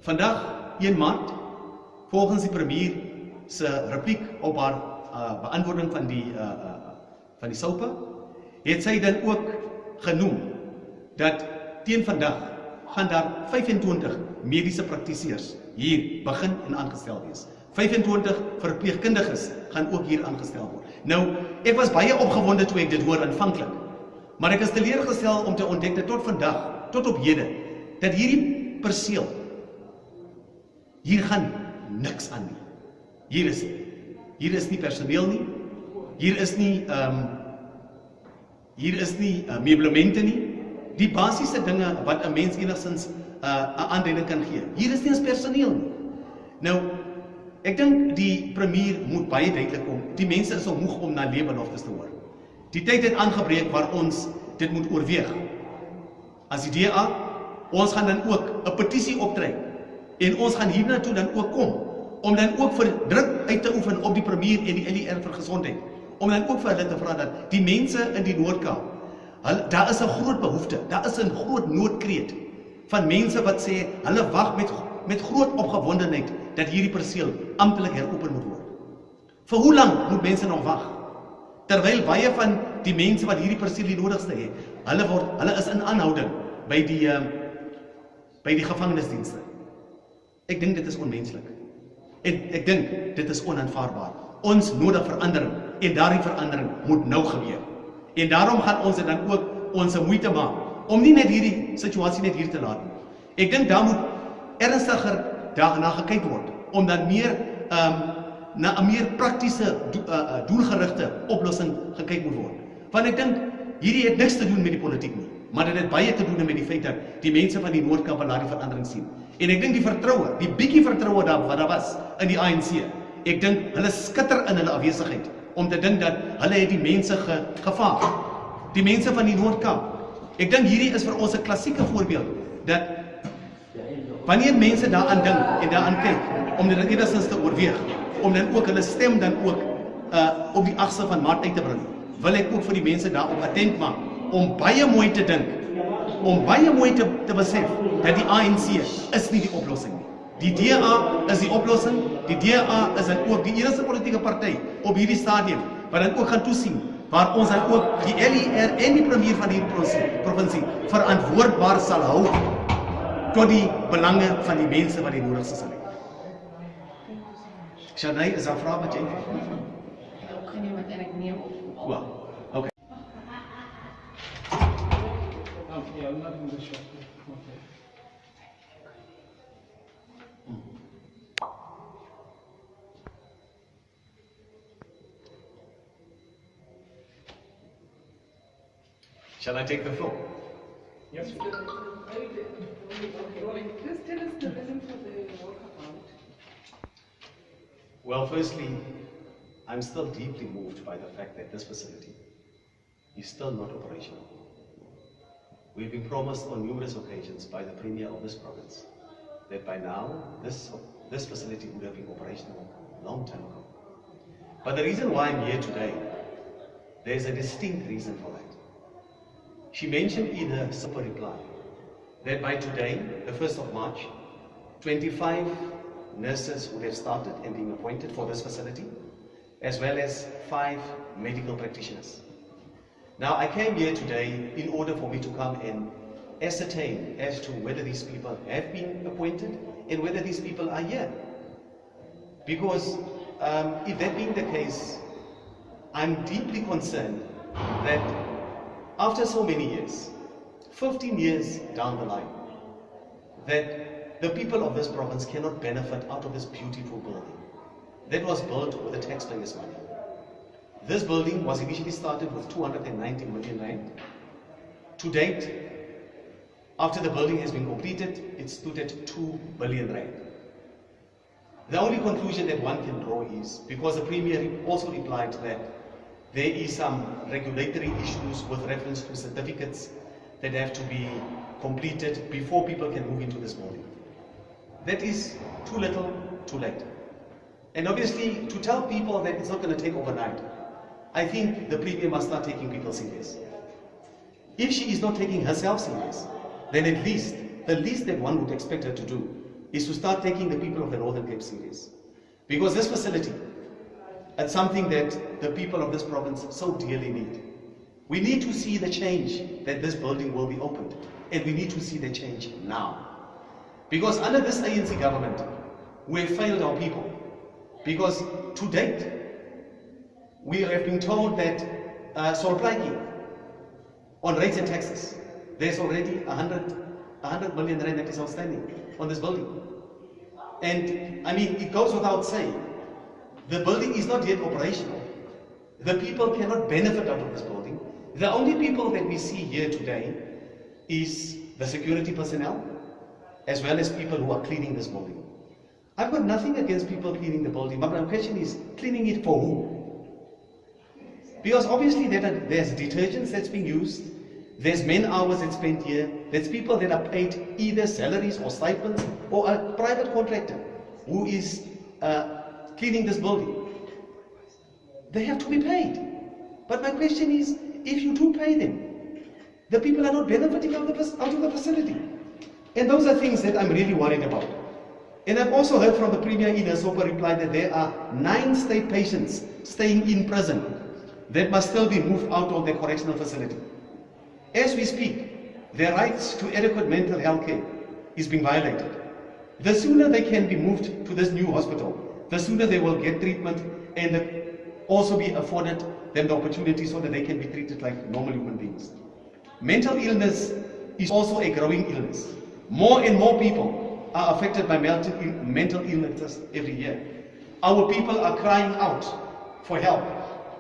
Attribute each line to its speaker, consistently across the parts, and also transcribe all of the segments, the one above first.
Speaker 1: Vandag 1 Maart, volgens die premier se repliek op haar beantwoording van die SOPA, het sy dan ook genoem dat teen vandag gaan daar 25 mediese praktisiërs hier begin en aangestel wees. 25 verpleegkundiges gaan ook hier aangestel word. Nou, ek was baie opgewonde toe ek dit hoor aanvanklik, maar ek is teleurgestel om te ontdek dat tot vandag, tot op hede, dat hierdie perseel, hier gaan niks aan nie. Hier is nie personeel nie, hier is nie meublemente nie, die basiese dinge wat 'n mens enigstens 'n aanduiding kan gee. Hier is nie eens personeel nie. Nou, ek dink die premier moet baie duidelik kom. Die mense is al moeg om na leebeloftes te hoor. Die tyd het aangebreek waar ons dit moet oorweeg. As die DA, ons gaan dan ook 'n petisie optrek en ons gaan hiernatoe dan ook kom om dan ook vir druk uit te oefen op die premier en die LER vir gesondheid, om dan ook vir hulle te vra dat die mense in die Noord-Kaap, daar is 'n groot behoefte, daar is 'n groot noodkreet van mense wat sê, hulle wag met groot opgewondenheid dat hierdie perseel amptelik heropen moet word. Vir hoe lank moet mense nog wag? Terwyl baie van die mense wat hierdie perseel die nodigste het, hulle is in aanhouding by die gevangenisdienste. Ek dink dit is onmenslik. En ek dink dit is onaanvaarbaar. Ons nodig verandering en daardie verandering moet nou gebeur. En daarom gaan ons dit dan ook ons moeite maak om nie net hierdie situasie net hier te laat nie. Ek dink daar moet ernstiger daarna gekyk word om dan meer na 'n meer praktiese doelgerigte oplossing gekyk moet word. Want ek dink hierdie het niks te doen met die politiek nie, maar dit het baie te doen met die feit dat die mense van die Noord-Kaap wil daardie verandering sien. En ek dink die vertroue, die bietjie vertroue wat daar was in die ANC, ek dink hulle skitter in hulle afwesigheid om te dink dat hulle het die mense gevaar. Die mense van die Noord-Kaap. Ek dink hierdie is vir ons 'n klassieke voorbeeld dat wanneer mense daaraan dink en daaraan kyk om dit enigstens te oorweeg, om dan ook hulle stem dan ook op die 8de van Maart uit te bring, wil ek ook vir die mense daarop attent maak om baie mooi te dink, om baie mooi te besef dat die ANC is nie die oplossing nie. Die DA is die oplossing. Die DA is dan ook die enigste politieke party op hierdie stadium wat dan ook gaan toesien, waar ons dan ook die LER en die premier van die provinsie verantwoordbaar sal hou tot die belange van die mense wat die nodigste sal hê. Shanay, is daar vrae wat jy het?
Speaker 2: Ook geen iemand en ek neem op.
Speaker 1: Wel, okay. Shall I take the floor?
Speaker 3: Yes. Just tell us the reason for the walkabout.
Speaker 1: Well, firstly, I'm still deeply moved by the fact that this facility is still not operational. We've been promised on numerous occasions by the Premier of this province that by now this facility would have been operational a long time ago. But the reason why I'm here today, there's a distinct reason for that. She mentioned in her simple reply that by today, the 1st of March, 25 nurses would have started and been appointed for this facility, as well as 5 medical practitioners. Now, I came here today in order for me to come and ascertain as to whether these people have been appointed and whether these people are here. Because if that being the case, I'm deeply concerned that after so many years, 15 years down the line, that the people of this province cannot benefit out of this beautiful building that was built with the taxpayers' money. This building was initially started with 290 million rand. To date, after the building has been completed, it stood at 2 billion rand. The only conclusion that one can draw is, because the Premier also replied that there is some regulatory issues with reference to certificates that have to be completed before people can move into this building. That is too little, too late. And obviously, to tell people that it's not going to take overnight, I think the Premier must start taking people serious. If she is not taking herself serious, then at least, the least that one would expect her to do is to start taking the people of the Northern Cape serious. Because this facility, it's something that the people of this province so dearly need. We need to see the change that this building will be opened. And we need to see the change now. Because under this ANC government, we have failed our people. Because to date, we have been told that Solplaiki, on rates and taxes, there's already 100 million rand that is outstanding on this building. And I mean, it goes without saying, the building is not yet operational. The people cannot benefit out of this building. The only people that we see here today is the security personnel, as well as people who are cleaning this building. I've got nothing against people cleaning the building, but my question is, cleaning it for who? Because obviously there's detergents that's being used, there's man hours that's spent here, there's people that are paid either salaries or stipends, or a private contractor who is cleaning this building. They have to be paid. But my question is, if you do pay them, the people are not benefiting out of the facility. And those are things that I'm really worried about. And I've also heard from the Premier in Sopa reply that there are 9 state patients staying in prison that must still be moved out of the correctional facility. As we speak, their rights to adequate mental health care is being violated. The sooner they can be moved to this new hospital, the sooner they will get treatment and also be afforded them the opportunity so that they can be treated like normal human beings. Mental illness is also a growing illness. More and more people are affected by mental illnesses every year. Our people are crying out for help,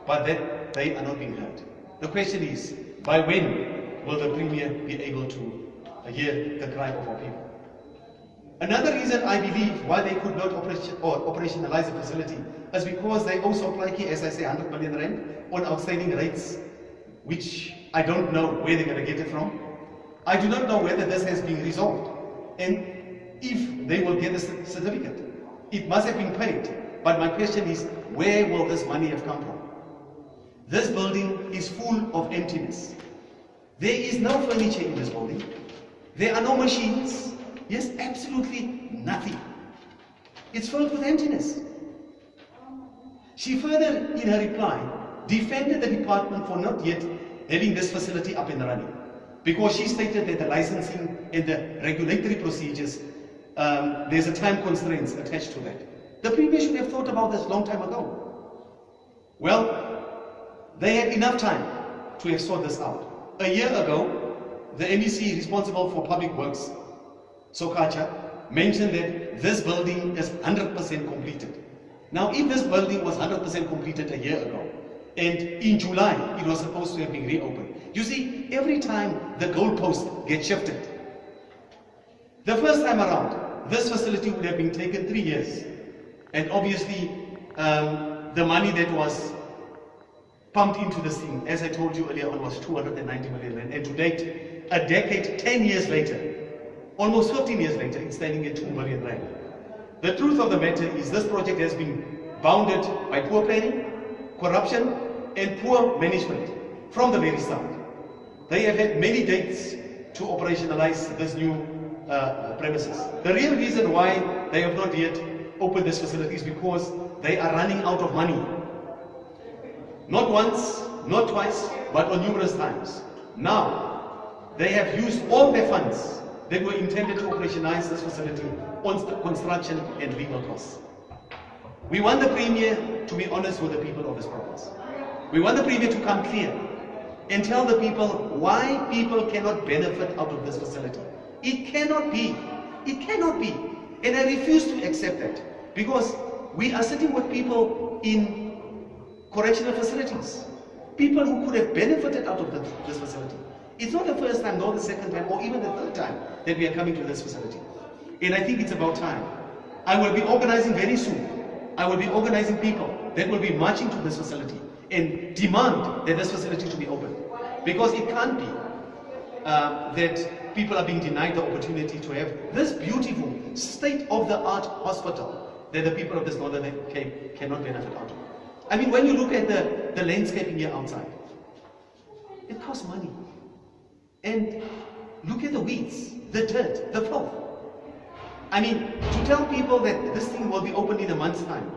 Speaker 1: but that they are not being heard. The question is, by when will the Premier be able to hear the cry of our people? Another reason I believe why they could not operationalize the facility is because they also apply, as I say, 100 million rand on outstanding rates, which I don't know where they're going to get it from. I do not know whether this has been resolved. And if they will get a certificate, it must have been paid. But my question is, where will this money have come from? This building is full of emptiness. There is no furniture in this building. There are no machines. Yes, absolutely nothing. It's filled with emptiness. She further, in her reply, defended the department for not yet having this facility up and running, because she stated that the licensing and the regulatory procedures, there's a time constraints attached to that. The Premier should have thought about this a long time ago. Well, they had enough time to have sorted this out. A year ago, the MEC responsible for public works, Sokacha, mentioned that this building is 100% completed. Now, if this building was 100% completed a year ago, and in July it was supposed to have been reopened, you see, every time the goalpost gets shifted. The first time around, this facility would have been taken 3 years, and obviously the money that was pumped into this thing, as I told you earlier on, was 290 million rand, and to date, a decade, 10 years later, almost 15 years later, it's standing at 2 billion rand. The truth of the matter is this project has been bounded by poor planning, corruption, and poor management from the very start. They have had many dates to operationalize this new premises. The real reason why they have not yet opened this facility is because they are running out of money. Not once, not twice, but on numerous times. Now, they have used all their funds that were intended to operationalize this facility on construction and legal costs. We want the Premier to be honest with the people of this province. We want the Premier to come clear and tell the people why people cannot benefit out of this facility. It cannot be. It cannot be. And I refuse to accept that, because we are sitting with people in correctional facilities, people who could have benefited out of this facility. It's not the first time, nor the second time, or even the third time that we are coming to this facility. And I think it's about time. I will be organizing very soon. I will be organizing people that will be marching to this facility and demand that this facility should be opened. Because it can't be that people are being denied the opportunity to have this beautiful state-of-the-art hospital that the people of this Northern Cape cannot benefit out of. I mean, when you look at the landscaping here outside, it costs money. And look at the weeds, the dirt, the filth. I mean, to tell people that this thing will be open in a month's time,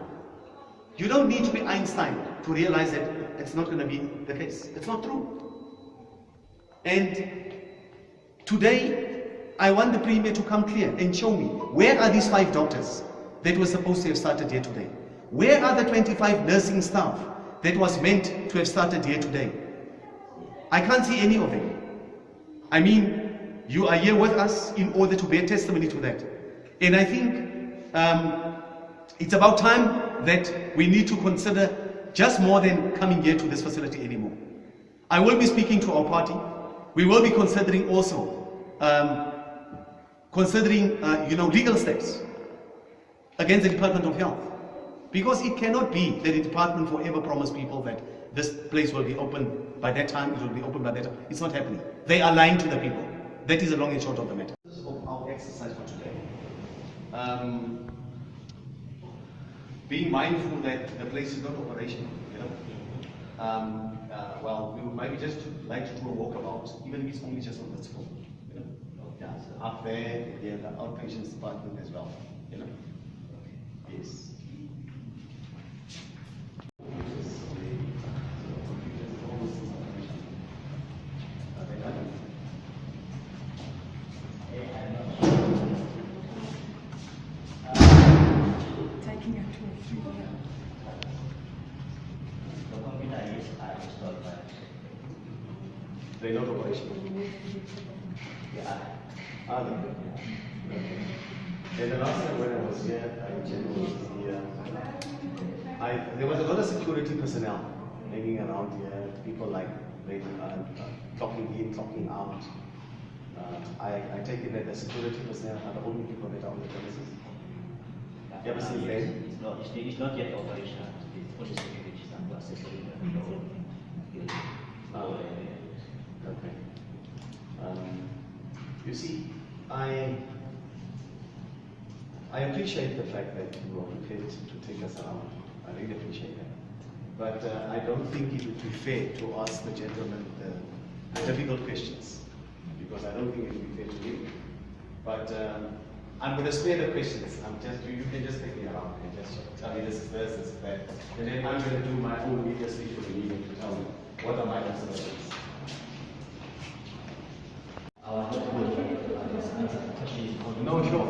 Speaker 1: you don't need to be Einstein to realize that it's not going to be the case. It's not true. And today, I want the Premier to come clear and show me, where are these 5 doctors that were supposed to have started here today? Where are the 25 nursing staff that was meant to have started here today? I can't see any of them. I mean, you are here with us in order to bear testimony to that. And I think it's about time that we need to consider just more than coming here to this facility anymore. I will be speaking to our party. We will be considering also legal steps against the Department of Health, because it cannot be that the department forever promise people that this place will be open by that time, it will be open by that time. It's not happening. They are lying to the people. That is the long and short of the matter. Of our exercise for today. Being mindful that the place is not operational, you know. Well, we would maybe just like to do a walkabout, even if it's only just on the school, you know. Yeah, so up there, yeah, the outpatients department as well, you know. Yes. They're not operational. Yeah. Are they? And the last time when I was here, there was a lot of security personnel hanging around here, people like clocking in, clocking out. I take it that the security personnel are the only people that are on the premises. Ever since then?
Speaker 4: It's not yet operational. It's only security staff who are securing the floor.
Speaker 1: Okay. You see, I appreciate the fact that you are prepared to take us around. I really appreciate that. But I don't think it would be fair to ask the gentleman the difficult questions, because I don't think it would be fair to you. But I'm going to spare the questions. You can just take me around and just tell me this is that. And then I'm going to do my own media speech for the meeting to tell me what are my observations. No, sure.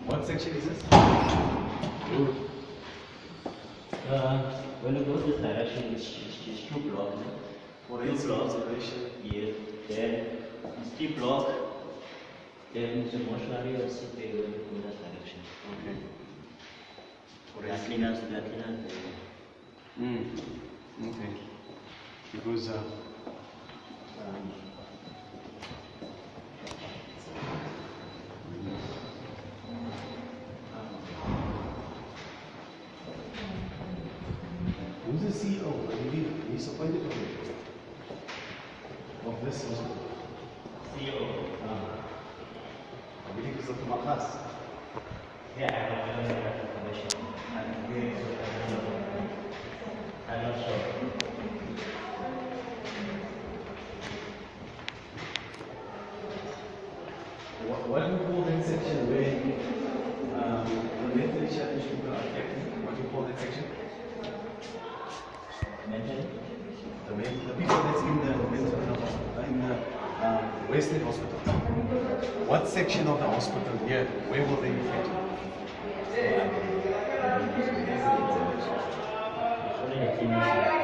Speaker 1: What section is this?
Speaker 4: When you go this direction, it's 2 blocks.
Speaker 1: For
Speaker 4: 2 blocks.
Speaker 1: observation.
Speaker 4: Yeah. Then it's 3 blocks. Then the mortuary also they will go in that direction.
Speaker 1: Okay.
Speaker 4: For the cleaners,
Speaker 1: Okay. Because who's the CEO? He's appointed of this hospital.
Speaker 4: CEO.
Speaker 1: I believe it's Dr. Makas.
Speaker 4: Yeah, I don't know that information. I'm not sure.
Speaker 1: What do you call that section where the mentally challenged people are affected? What do you call that section?
Speaker 4: Mentally?
Speaker 1: The people that's in the mental health hospital, in the Western Hospital. What section of the hospital here, where will they be affected?
Speaker 4: Only a clinician.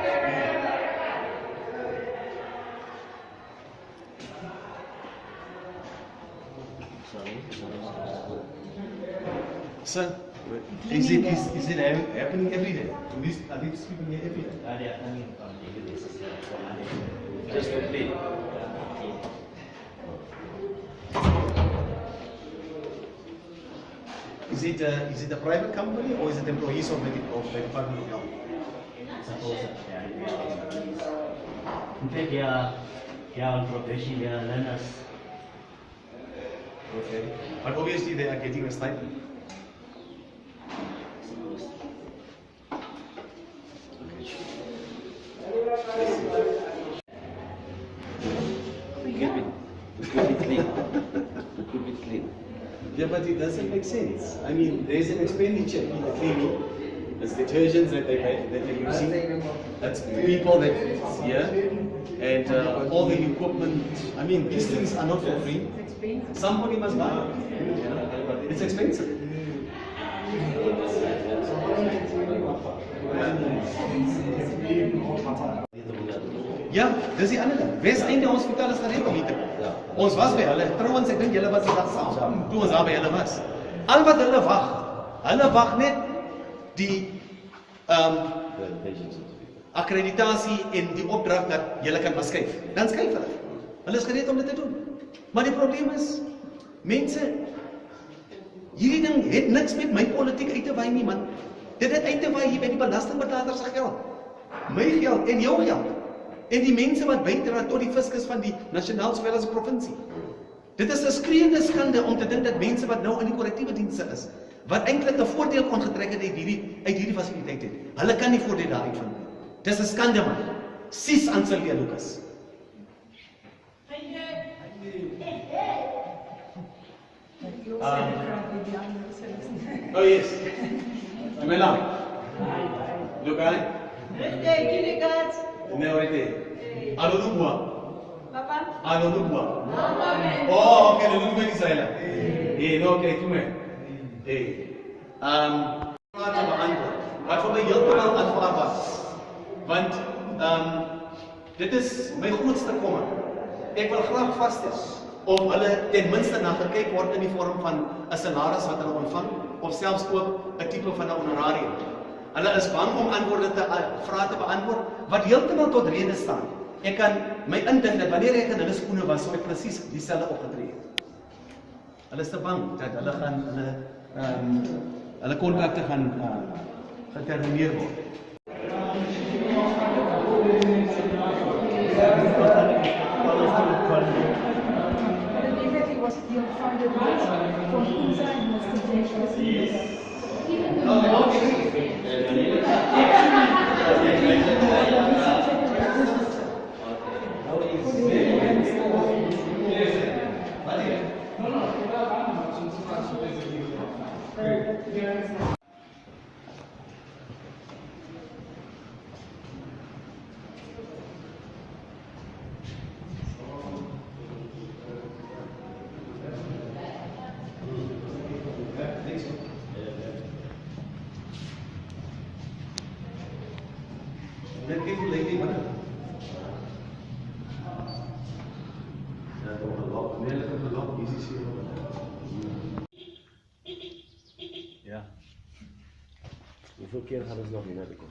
Speaker 4: Sorry.
Speaker 1: Sir, is it happening every day? Are these people here every day?
Speaker 4: They are coming on daily basis.
Speaker 1: Just to play. Is it a private company or is it employees of the Department of Health?
Speaker 4: Suppose that they are employees. In fact, they are on probation, they are learners.
Speaker 1: Okay. But obviously they are getting a stipend.
Speaker 5: It could be clean. It could be clean.
Speaker 1: Yeah, but it doesn't make sense. I mean, there's an expenditure in the cleaning. There's detergents that they're using. That's people that here, and all the equipment. I mean, these things are not for free. Somebody must buy it. You know? It's expensive. Ja, dis die ander ding. Wes-Einde Hospitaal is gereed om hier te kom. Ons was by hulle. Trouwens, ek dink julle was die dag saam toe ons daar by hulle was. Al wat hulle wag net die akkreditasie en die opdrag dat julle kan beskuif. Dan skuif hulle. Hulle is gereed om dit te doen. Maar die probleem is, mense, hierdie ding het niks met my politiek uit te waai nie, man. Dit het uit te waai hier by die belastingbetalers se geld. My geld en jou geld. En die mense wat bydra tot die fiskus van die nasionaal sowel as die provinsie. Dit is 'n skreeuende skande om te dink dat mense wat nou in die korrektiewe dienste is, wat eintlik 'n voordeel kon getrek het uit hierdie fasiliteit het. Hulle kan nie voordeel daaruit vind nie. Dis 'n skande, man. Sis aan Sylvia Lucas. Oh yes. Tumela. Look at it. Ne orite. Alo dubwa.
Speaker 2: Papa?
Speaker 1: Alo dubwa.
Speaker 2: Mama.
Speaker 1: Oh, okay, lo dubwa ni Saila. No, okay, tume. Vraag beantwoord. Wat vir my heeltemal aanvaarbaar is. Want dit is my grootste kommer. Ek wil graag vasstel of hulle ten minste na gekyk word in die vorm van 'n salaris wat hulle ontvang of selfs ook 'n tipe van 'n honorarium. Hulle is bang om vrae te beantwoord wat heeltemal tot rede staan. Ek kan my indink dat wanneer ek in hulle skoene was, sou ek presies dieselfde opgetree het. Hulle is te bang dat hulle gaan hulle kontrakte gaan getermineer word. Net kyk hoe lyk die binne. Ja, dit is 'n lok, nee, dit is 'n lok, hier is hier.
Speaker 5: Ja. Hoeveel keer gaan ons nog hier na toe kom?